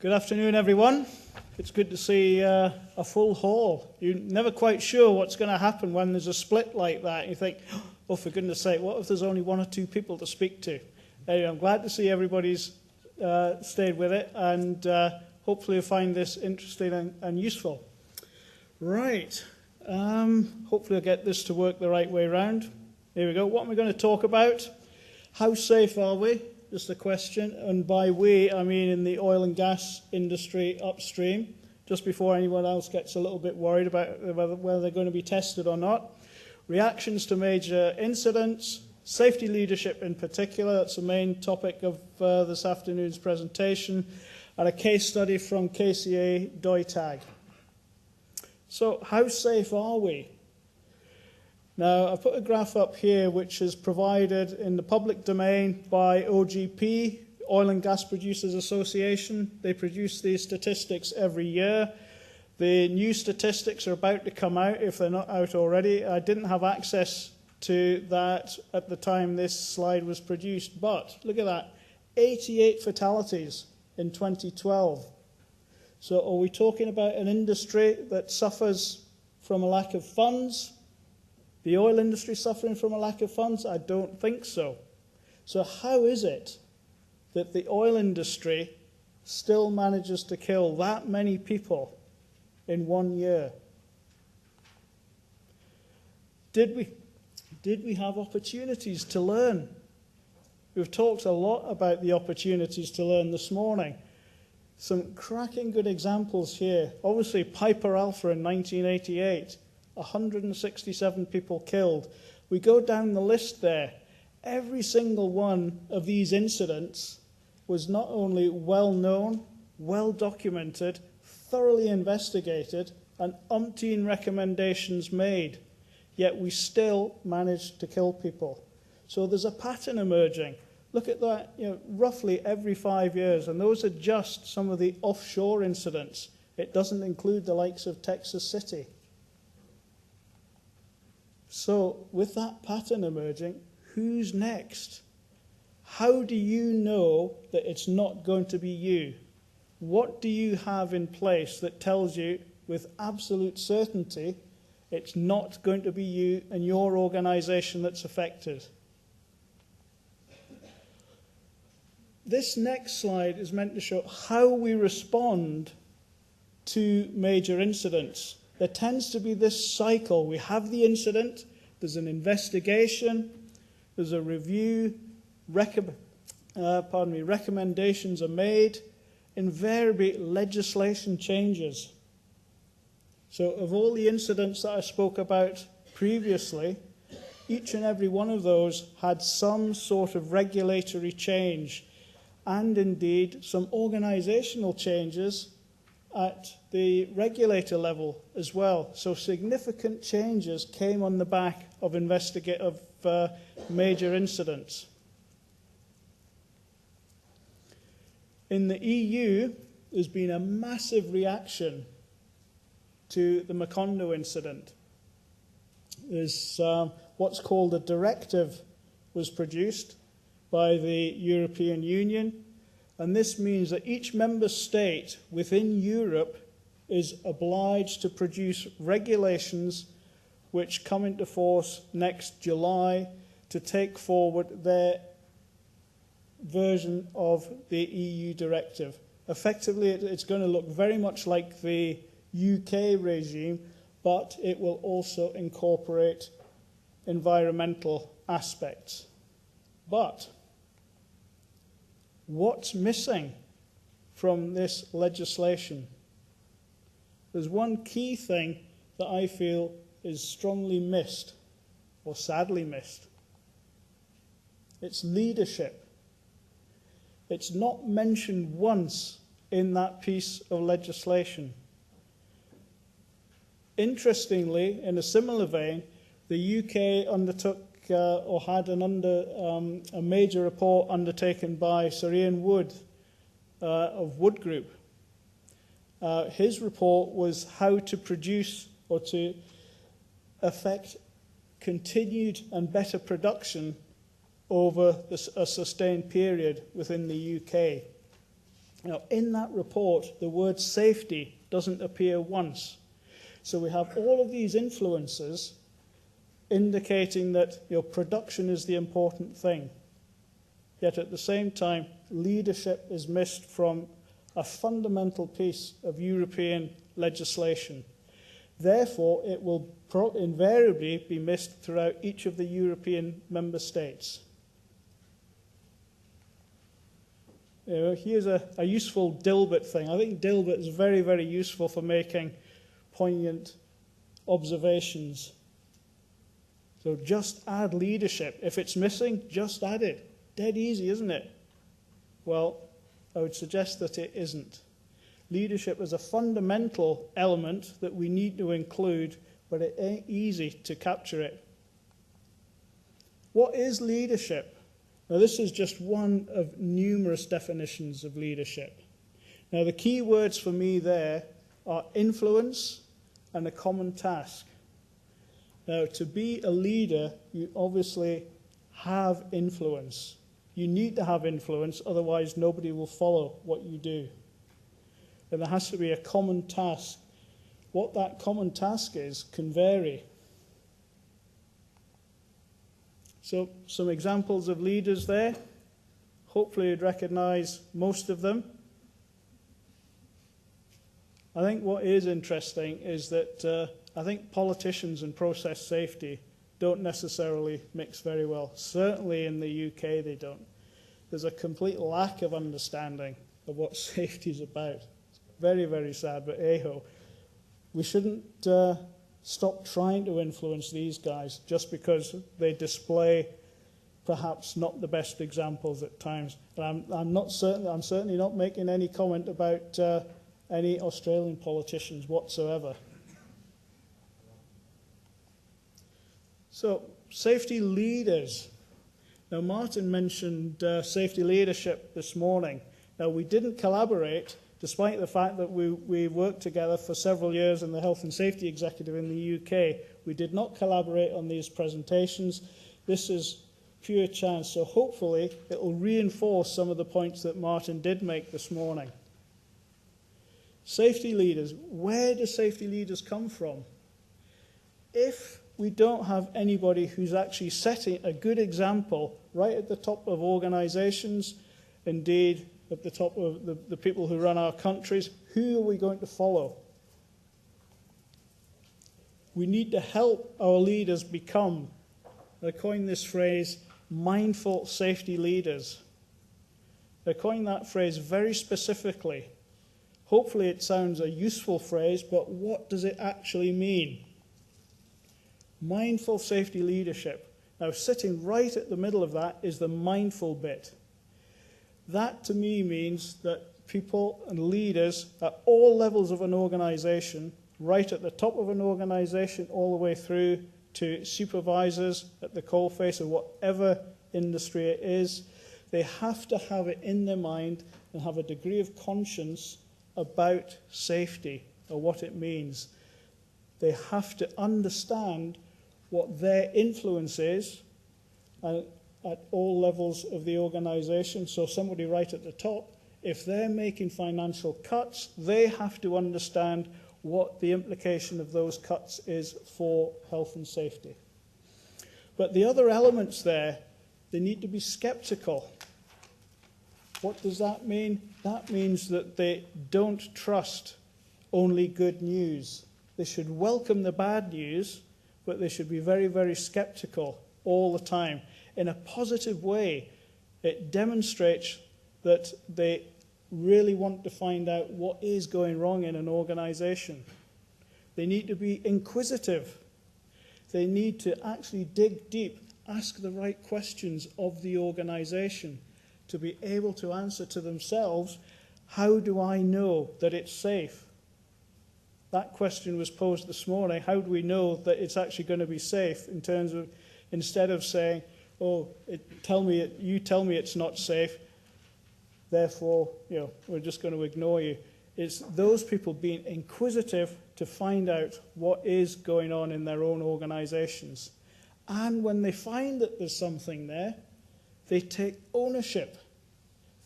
Good afternoon, everyone. It's good to see a full hall. You're never quite sure what's going to happen when there's a split like that. You think, oh, for goodness sake, what if there's only one or two people to speak to? Anyway, I'm glad to see everybody's stayed with it, and hopefully you'll find this interesting and useful. Right. Hopefully I'll get this to work the right way around. Here we go. What am I going to talk about? How safe are we? Just a question, and by we, I mean in the oil and gas industry upstream, just before anyone else gets a little bit worried about whether they're going to be tested or not. Reactions to major incidents, safety leadership in particular, that's the main topic of this afternoon's presentation, and a case study from KCA Deutag. So, how safe are we? Now, I've put a graph up here which is provided in the public domain by OGP, Oil and Gas Producers Association. They produce these statistics every year. The new statistics are about to come out, if they're not out already. I didn't have access to that at the time this slide was produced, but look at that, 88 fatalities in 2012. So are we talking about an industry that suffers from a lack of funds? The oil industry suffering from a lack of funds? I don't think so. So how is it that the oil industry still manages to kill that many people in 1 year? Did we have opportunities to learn? We've talked a lot about the opportunities to learn this morning. Some cracking good examples here. Obviously, Piper Alpha in 1988. 167 people killed. We go down the list there. Every single one of these incidents was not only well known, well documented, thoroughly investigated, and umpteen recommendations made, yet we still managed to kill people. So there's a pattern emerging. Look at that, roughly every 5 years, and those are just some of the offshore incidents. It doesn't include the likes of Texas City. So, with that pattern emerging, who's next? How do you know that it's not going to be you? What do you have in place that tells you with absolute certainty it's not going to be you and your organization that's affected? This next slide is meant to show how we respond to major incidents. There tends to be this cycle. We have the incident, there's an investigation, there's a review, recommendations are made, invariably legislation changes. So of all the incidents that I spoke about previously, each and every one of those had some sort of regulatory change and indeed some organizational changes at the regulator level as well. So significant changes came on the back of major incidents. In the EU, there's been a massive reaction to the Macondo incident. There's what's called a directive was produced by the European Union. And this means that each member state within Europe is obliged to produce regulations which come into force next July to take forward their version of the EU directive. Effectively, it's going to look very much like the UK regime, but it will also incorporate environmental aspects. But what's missing from this legislation? There's one key thing that I feel is strongly missed, or sadly missed. It's leadership. It's not mentioned once in that piece of legislation. Interestingly, in a similar vein, the UK undertook or had a major report undertaken by Sir Ian Wood of Wood Group. His report was how to produce or to effect continued and better production over a sustained period within the UK. Now, in that report, the word safety doesn't appear once. So we have all of these influences indicating that production is the important thing. Yet at the same time, leadership is missed from a fundamental piece of European legislation. Therefore, it will invariably be missed throughout each of the European member states. Here's a useful Dilbert thing. I think Dilbert is very, very useful for making poignant observations. So just add leadership. If it's missing, just add it. Dead easy, isn't it? Well, I would suggest that it isn't. Leadership is a fundamental element that we need to include, but it ain't easy to capture it. What is leadership? Now, this is just one of numerous definitions of leadership. Now, the key words for me there are influence and a common task. Now, to be a leader, you obviously have influence. You need to have influence, otherwise nobody will follow what you do. And there has to be a common task. What that common task is can vary. So, some examples of leaders there. Hopefully you'd recognize most of them. I think what is interesting is that I think politicians and process safety don't necessarily mix very well. Certainly in the UK they don't. There's a complete lack of understanding of what safety is about. It's very, very sad, but hey-ho. We shouldn't stop trying to influence these guys just because they display perhaps not the best examples at times. And I'm certainly not making any comment about any Australian politicians whatsoever. So, safety leaders. Now, Martin mentioned safety leadership this morning. Now, we didn't collaborate, despite the fact that we worked together for several years in the Health and Safety Executive in the UK. We did not collaborate on these presentations. This is pure chance, so hopefully it will reinforce some of the points that Martin did make this morning. Safety leaders. Where do safety leaders come from? If we don't have anybody who's actually setting a good example right at the top of organizations, indeed at the top of the people who run our countries, who are we going to follow? We need to help our leaders become, I coined this phrase, mindful safety leaders. I coined that phrase very specifically. Hopefully it sounds a useful phrase, but what does it actually mean? Mindful safety leadership. Now, sitting right at the middle of that is the mindful bit. That, to me, means that people and leaders at all levels of an organization, right at the top of an organization, all the way through to supervisors at the coalface of whatever industry it is, they have to have it in their mind and have a degree of conscience about safety or what it means. They have to understand what their influence is at all levels of the organization. So somebody right at the top, if they're making financial cuts, they have to understand what the implication of those cuts is for health and safety. But the other elements there, they need to be skeptical. What does that mean? That means that they don't trust only good news. They should welcome the bad news, but they should be very, very skeptical all the time. In a positive way, it demonstrates that they really want to find out what is going wrong in an organization. They need to be inquisitive. They need to actually dig deep, ask the right questions of the organization to be able to answer to themselves, how do I know that it's safe? That question was posed this morning. How do we know that it's actually going to be safe, in terms of, instead of saying, oh, you tell me it's not safe, therefore, we're just going to ignore you. It's those people being inquisitive to find out what is going on in their own organizations. And when they find that there's something there, they take ownership.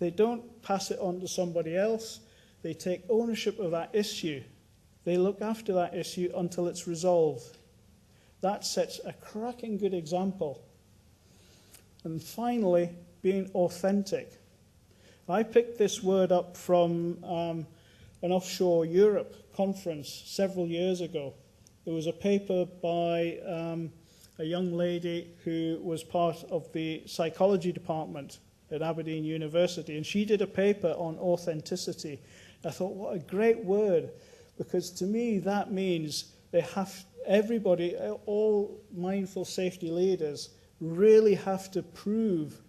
They don't pass it on to somebody else. They take ownership of that issue. They look after that issue until it's resolved. That sets a cracking good example. And finally, being authentic. I picked this word up from an offshore Europe conference several years ago. There was a paper by a young lady who was part of the psychology department at Aberdeen University, and she did a paper on authenticity. I thought, what a great word, because to me that means everybody, all mindful safety leaders, really have to prove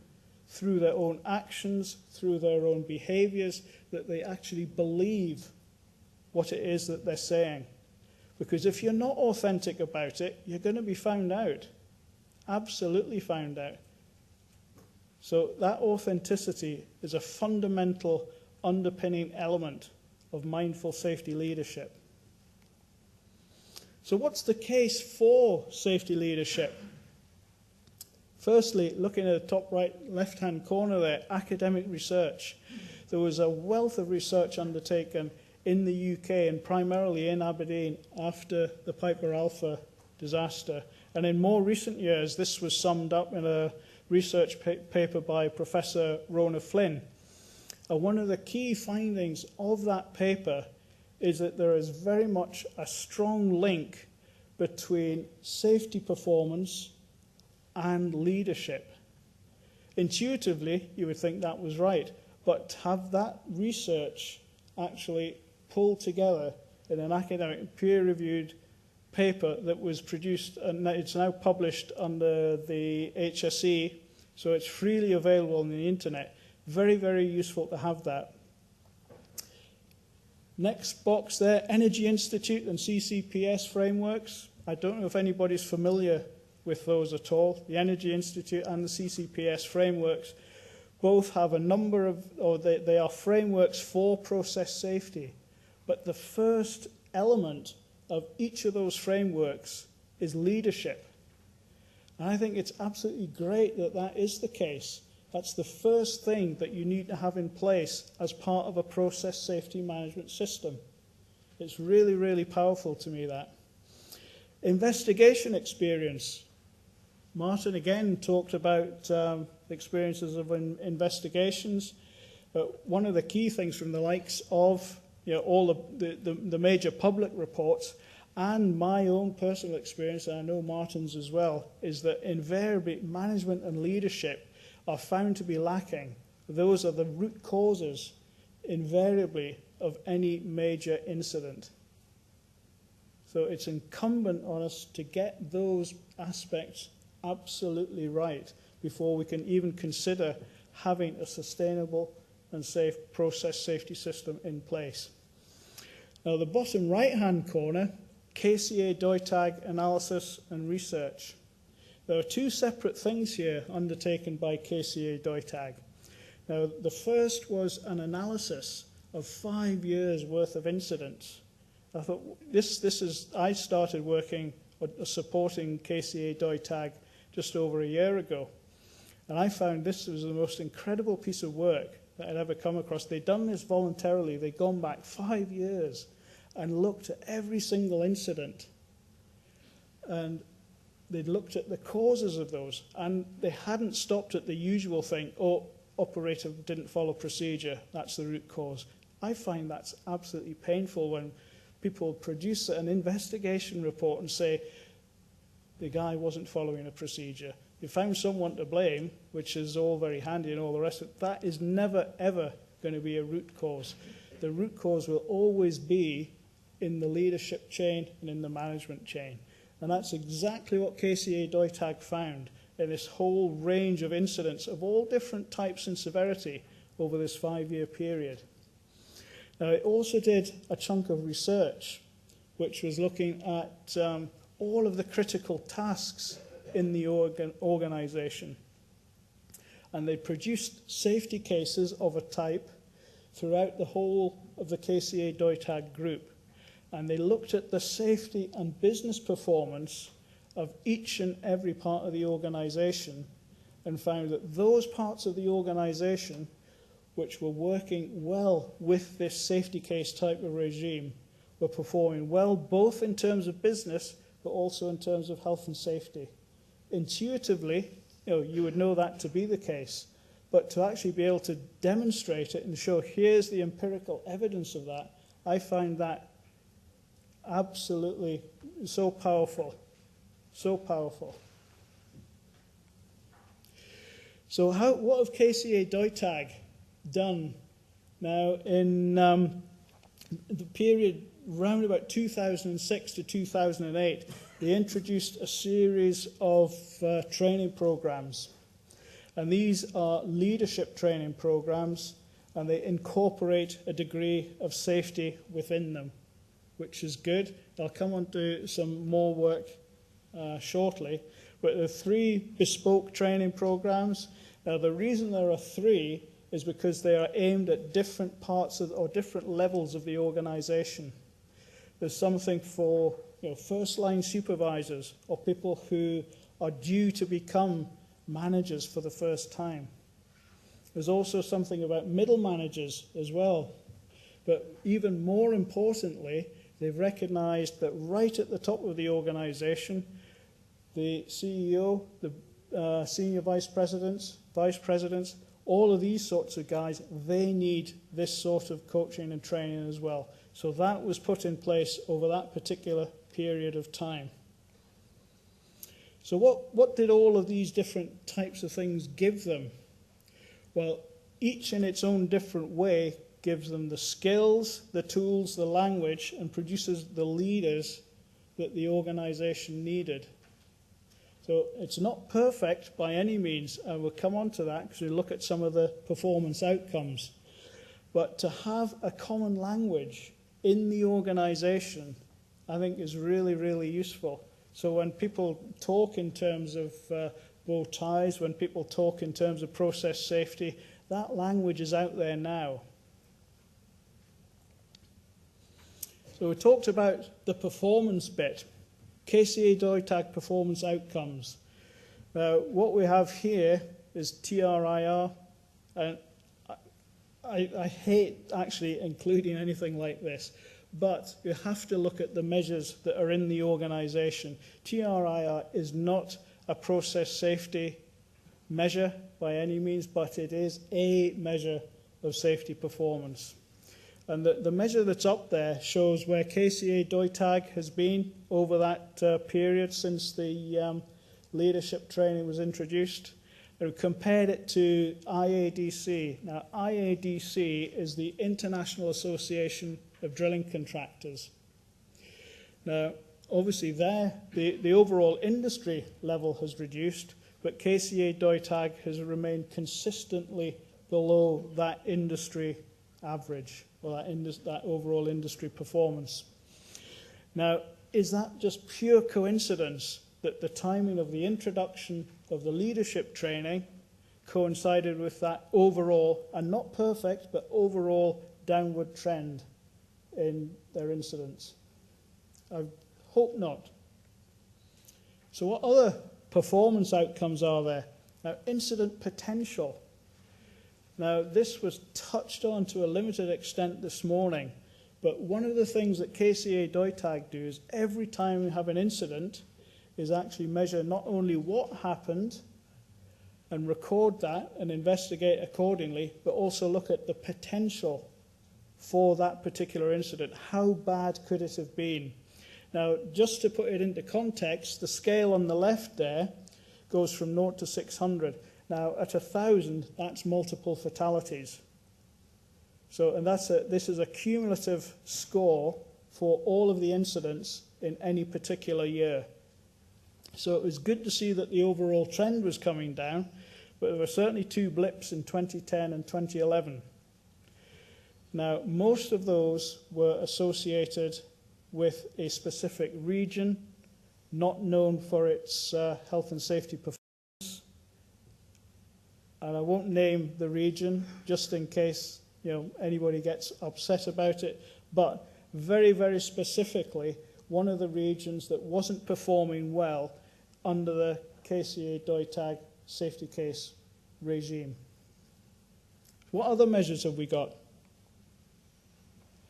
through their own actions, through their own behaviors, that they actually believe what it is that they're saying. Because if you're not authentic about it, you're going to be found out. Absolutely found out. So that authenticity is a fundamental underpinning element of mindful safety leadership. So what's the case for safety leadership? Firstly, looking at the top right, left-hand corner there, academic research. There was a wealth of research undertaken in the UK and primarily in Aberdeen after the Piper Alpha disaster. And in more recent years, this was summed up in a research paper by Professor Rona Flynn. One of the key findings of that paper is that there is very much a strong link between safety performance and leadership. Intuitively, you would think that was right, but to have that research actually pulled together in an academic peer-reviewed paper that was produced, and it's now published under the HSE, so it's freely available on the internet. Very, very useful to have that. Next box there, Energy Institute and Ccps frameworks. I don't know if anybody's familiar with those at all. The Energy Institute and the Ccps frameworks both have a number of, or they are frameworks for process safety. But the first element of each of those frameworks is leadership. And I think it's absolutely great that that is the case. That's the first thing that you need to have in place as part of a process safety management system. It's really, really powerful to me, that. Investigation experience. Martin again talked about experiences of investigations. But one of the key things from the likes of all the major public reports and my own personal experience, and I know Martin's as well, is that invariably management and leadership are found to be lacking. Those are the root causes, invariably, of any major incident. So it's incumbent on us to get those aspects absolutely right before we can even consider having a sustainable and safe process safety system in place. Now, the bottom right-hand corner, KCA DOITAG analysis and research. There are two separate things here undertaken by KCA DOITAG. Now, the first was an analysis of 5 years' worth of incidents. I thought, I started working or supporting KCA DOITAG just over a year ago. And I found this was the most incredible piece of work that I'd ever come across. They'd done this voluntarily. They'd gone back 5 years and looked at every single incident. And they'd looked at the causes of those. And they hadn't stopped at the usual thing, operator didn't follow procedure, that's the root cause. I find that's absolutely painful when people produce an investigation report and say, the guy wasn't following a procedure. You found someone to blame, which is all very handy and all the rest of it. That is never, ever going to be a root cause. The root cause will always be in the leadership chain and in the management chain. And that's exactly what KCA DOITAG found in this whole range of incidents of all different types and severity over this 5-year period. Now, it also did a chunk of research, which was looking at all of the critical tasks in the organization. And they produced safety cases of a type throughout the whole of the KCA DOITAG group. And they looked at the safety and business performance of each and every part of the organization and found that those parts of the organization which were working well with this safety case type of regime, were performing well both in terms of business but also in terms of health and safety. Intuitively, you would know that to be the case, but to actually be able to demonstrate it and show here's the empirical evidence of that, I find that absolutely so powerful, so powerful. So what have KCA Deutag done? Now, in the period round about 2006 to 2008, they introduced a series of training programs. And these are leadership training programs, and they incorporate a degree of safety within them, which is good. I'll come on to some more work shortly. But there are 3 bespoke training programs. Now, the reason there are 3 is because they are aimed at different parts of, or different levels of the organization. There's something for first-line supervisors or people who are due to become managers for the first time. There's also something about middle managers as well. But even more importantly, they've recognized that right at the top of the organization, the CEO, the senior vice presidents, all of these sorts of guys, they need this sort of coaching and training as well. So that was put in place over that particular period of time. So what did all of these different types of things give them? Well, each in its own different way gives them the skills, the tools, the language, and produces the leaders that the organization needed. So it's not perfect by any means, and we'll come on to that because we'll look at some of the performance outcomes. But to have a common language in the organization, I think is really, really useful. So when people talk in terms of bow ties, when people talk in terms of process safety, that language is out there now. So we talked about the performance bit. KCA Deutag performance outcomes. Now, what we have here is TRIR, and I hate actually including anything like this, but you have to look at the measures that are in the organization. TRIR is not a process safety measure by any means, but it is a measure of safety performance. And the measure that's up there shows where KCA Deutag has been over that period since the leadership training was introduced. And we compared it to IADC. Now, IADC is the International Association of Drilling Contractors. Now, obviously there, the overall industry level has reduced, but KCA Deutag has remained consistently below that industry average, or that overall industry performance. Now, is that just pure coincidence that the timing of the introduction of the leadership training coincided with that overall, and not perfect, but overall downward trend in their incidents? I hope not. So what other performance outcomes are there? Now, incident potential. Now, this was touched on to a limited extent this morning, but one of the things that KCA Deutag do is every time we have an incident is actually measure not only what happened and record that and investigate accordingly, but also look at the potential for that particular incident. How bad could it have been? Now, just to put it into context, the scale on the left there goes from 0 to 600. Now, at 1,000, that's multiple fatalities. So, and this is a cumulative score for all of the incidents in any particular year. So it was good to see that the overall trend was coming down, but there were certainly 2 blips in 2010 and 2011. Now, most of those were associated with a specific region, not known for its health and safety performance. And I won't name the region just in case anybody gets upset about it, but very, very specifically, one of the regions that wasn't performing well under the KCA Deutag safety case regime. What other measures have we got?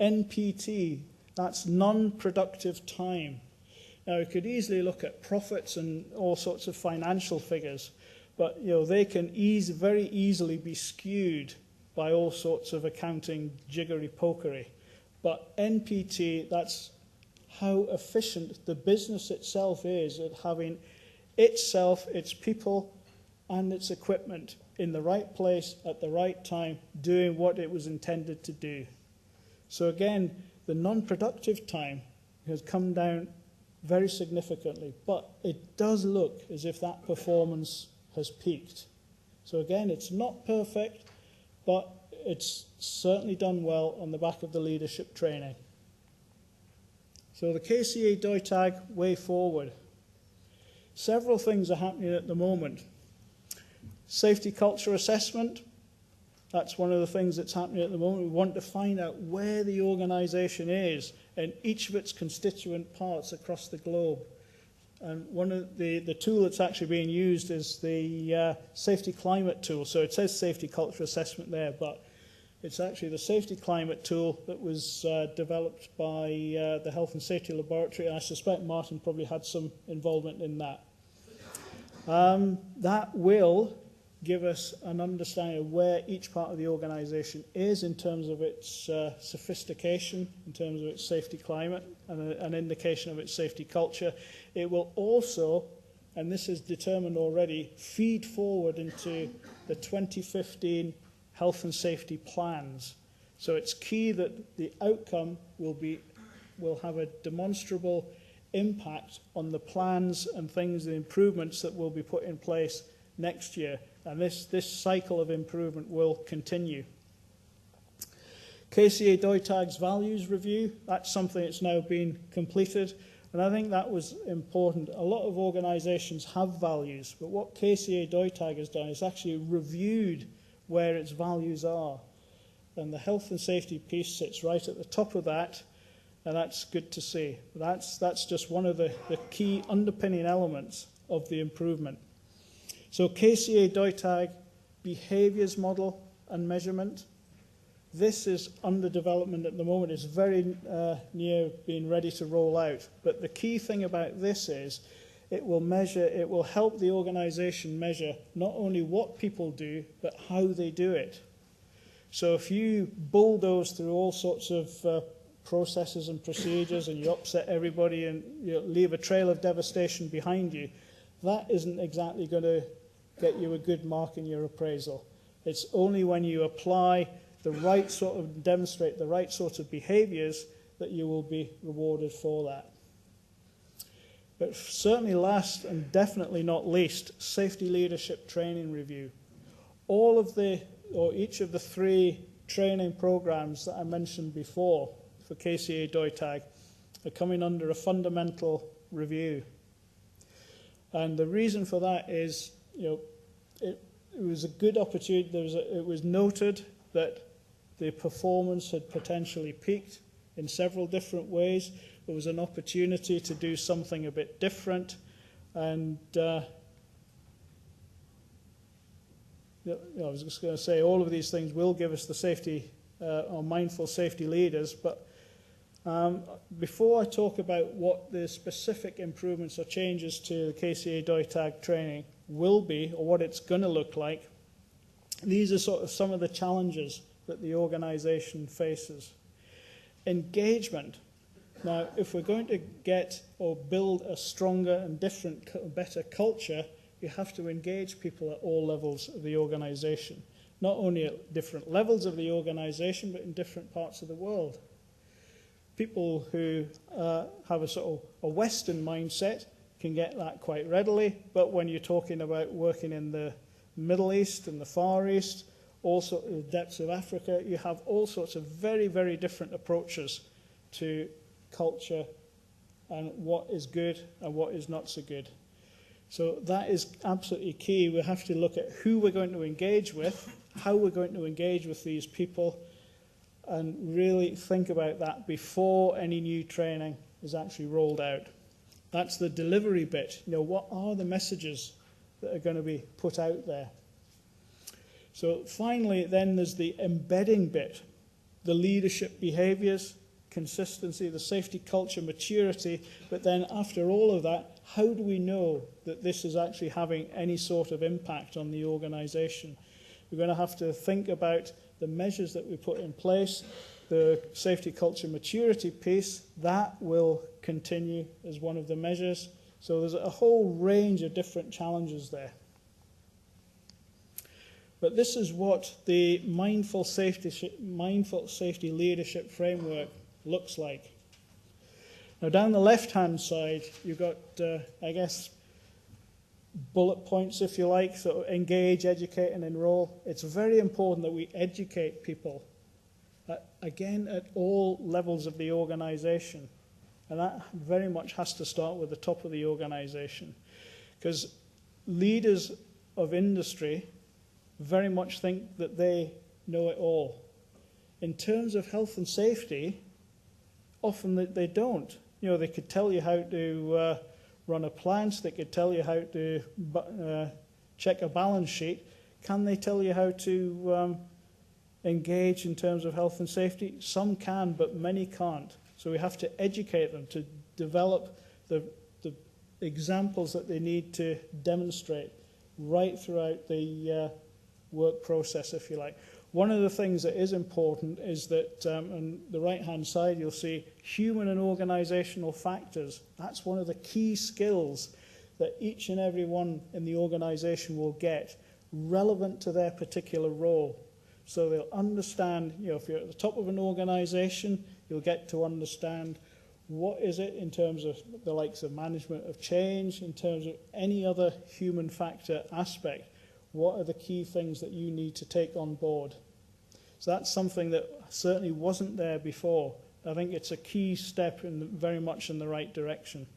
NPT, that's non-productive time. Now, we could easily look at profits and all sorts of financial figures, but they can very easily be skewed by all sorts of accounting jiggery-pokery. But NPT, that's how efficient the business itself is at having itself, its people, and its equipment in the right place at the right time, doing what it was intended to do. So again, the non-productive time has come down very significantly, but it does look as if that performance has peaked. So again, it's not perfect, but it's certainly done well on the back of the leadership training. So the KCA DOITAG way forward. Several things are happening at the moment. Safety culture assessment, that's one of the things that's happening at the moment. We want to find out where the organisation is in each of its constituent parts across the globe. And one of the tool that's actually being used is the safety climate tool. So it says safety culture assessment there, but it's actually the safety climate tool that was developed by the Health and Safety Laboratory, and I suspect Martin probably had some involvement in that. That will give us an understanding of where each part of the organisation is in terms of its sophistication, in terms of its safety climate, and an indication of its safety culture. It will also, and this is determined already, feed forward into the 2015 health and safety plans. So it's key that the outcome will have a demonstrable impact on the plans and things, the improvements that will be put in place next year. And this cycle of improvement will continue. KCA DOITAG's values review, that's something that's now been completed. And I think that was important. A lot of organisations have values, but what KCA DOITAG has done is actually reviewed where its values are. And the health and safety piece sits right at the top of that, and that's good to see. That's just one of the key underpinning elements of the improvement. So KCA DOITAG behaviours model and measurement. This is under development at the moment. It's very near being ready to roll out. But the key thing about this is it will help the organisation measure not only what people do, but how they do it. So if you bulldoze through all sorts of processes and procedures and you upset everybody and leave a trail of devastation behind you, that isn't exactly going to get you a good mark in your appraisal. It's only when you apply demonstrate the right sort of behaviours that you will be rewarded for that. But certainly last and definitely not least, safety leadership training review. Each of the 3 training programs that I mentioned before for KCA DOITAG are coming under a fundamental review. And the reason for that is, it was a good opportunity. It was noted that the performance had potentially peaked in several different ways. There was an opportunity to do something a bit different, and I was just going to say all of these things will give us the safety or mindful safety leaders, but before I talk about what the specific improvements or changes to the KCA DOITAG training will be, or what it's going to look like, these are sort of some of the challenges that the organisation faces. Engagement. Now, if we're going to get or build a stronger and better culture, you have to engage people at all levels of the organisation. Not only at different levels of the organisation, but in different parts of the world. People who have a sort of a Western mindset can get that quite readily, but when you're talking about working in the Middle East and the Far East, also the depths of Africa, you have all sorts of very, very different approaches to culture and what is good and what is not so good. So that is absolutely key. We have to look at who we're going to engage with, how we're going to engage with these people, and really think about that before any new training is actually rolled out. That's the delivery bit. What are the messages that are going to be put out there? So finally, then there's the embedding bit, the leadership behaviours, consistency, the safety culture, maturity. But then after all of that, how do we know that this is actually having any sort of impact on the organisation? We're going to have to think about the measures that we put in place, the safety culture maturity piece. That will continue as one of the measures. So there's a whole range of different challenges there. But this is what the mindful safety leadership framework looks like. Now, down the left-hand side, you've got, I guess, bullet points, if you like, so engage, educate, and enroll. It's very important that we educate people, again, at all levels of the organisation. And that very much has to start with the top of the organisation. Because leaders of industry very much think that they know it all. In terms of health and safety, often they don't. You know, they could tell you how to run a plant, they could tell you how to check a balance sheet. Can they tell you how to engage in terms of health and safety? Some can, but many can't. So we have to educate them to develop the examples that they need to demonstrate right throughout the work process, if you like. One of the things that is important is that on the right-hand side you'll see human and organisational factors. That's one of the key skills that each and every one in the organisation will get, relevant to their particular role. So they'll understand, you know, if you're at the top of an organisation, you'll get to understand what is it in terms of the likes of management of change, in terms of any other human factor aspect. What are the key things that you need to take on board? So that's something that certainly wasn't there before. I think it's a key step very much in the right direction.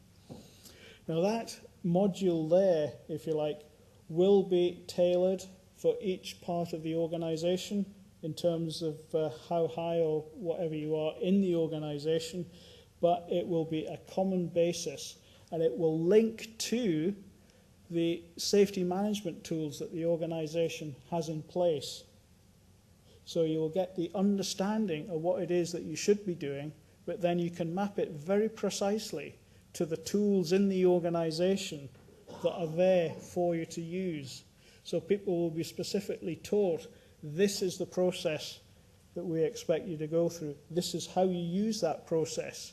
Now that module there, if you like, will be tailored for each part of the organisation in terms of how high or whatever you are in the organisation, but it will be a common basis and it will link to the safety management tools that the organisation has in place. So you'll get the understanding of what it is that you should be doing, but then you can map it very precisely to the tools in the organisation that are there for you to use. So people will be specifically taught, this is the process that we expect you to go through. This is how you use that process.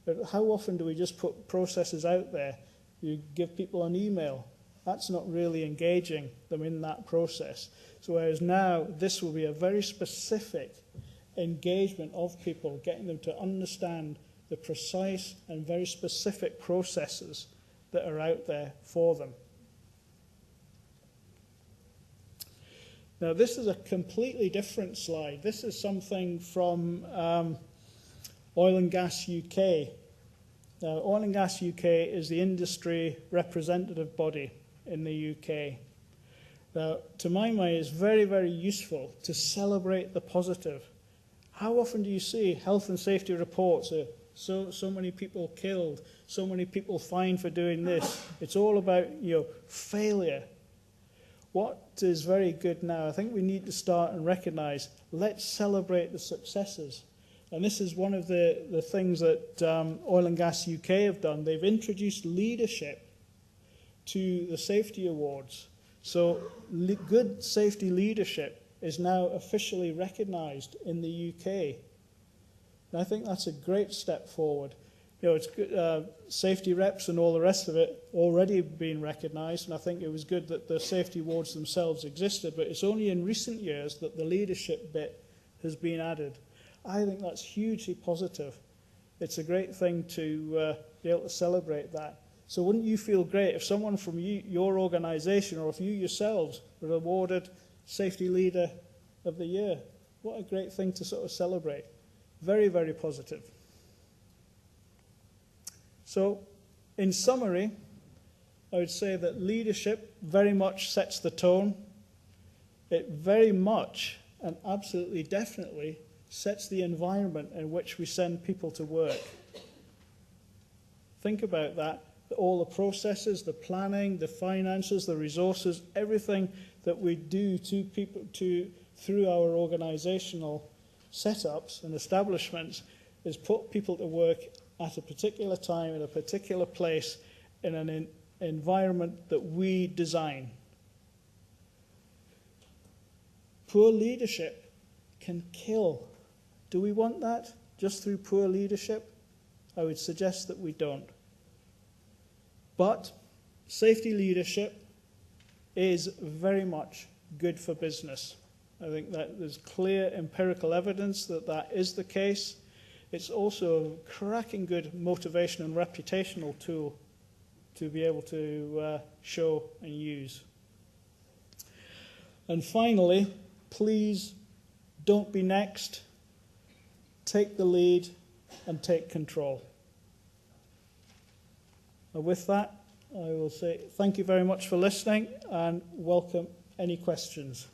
But how often do we just put processes out there? You give people an email. That's not really engaging them in that process. So whereas now, this will be a very specific engagement of people, getting them to understand the precise and very specific processes that are out there for them. Now, this is a completely different slide. This is something from Oil and Gas UK. Now, Oil and Gas UK is the industry representative body in the UK. Now, to my mind, it's very, very useful to celebrate the positive. How often do you see health and safety reports? So many people killed, so many people fined for doing this. It's all about, failure. What is very good now, I think we need to start and recognise, let's celebrate the successes. And this is one of the things that Oil and Gas UK have done. They've introduced leadership to the safety awards. So good safety leadership is now officially recognised in the UK. And I think that's a great step forward. It's good, safety reps and all the rest of it already being recognised, and I think it was good that the safety awards themselves existed, but it's only in recent years that the leadership bit has been added. I think that's hugely positive. It's a great thing to be able to celebrate that. So wouldn't you feel great if someone from your organisation, or if you yourselves were awarded Safety Leader of the Year? What a great thing to sort of celebrate. Very, very positive. So, in summary, I would say that leadership very much sets the tone. It very much and absolutely definitely sets the environment in which we send people to work. Think about that. all the processes, the planning, the finances, the resources, everything that we do to people through our organizational setups and establishments is put people to work at a particular time, in a particular place, in an environment that we design. Poor leadership can kill. Do we want that just through poor leadership? I would suggest that we don't. But safety leadership is very much good for business. I think that there's clear empirical evidence that that is the case. It's also a cracking good motivation and reputational tool to be able to show and use. And finally, please don't be next. Take the lead and take control. And with that, I will say thank you very much for listening and welcome any questions.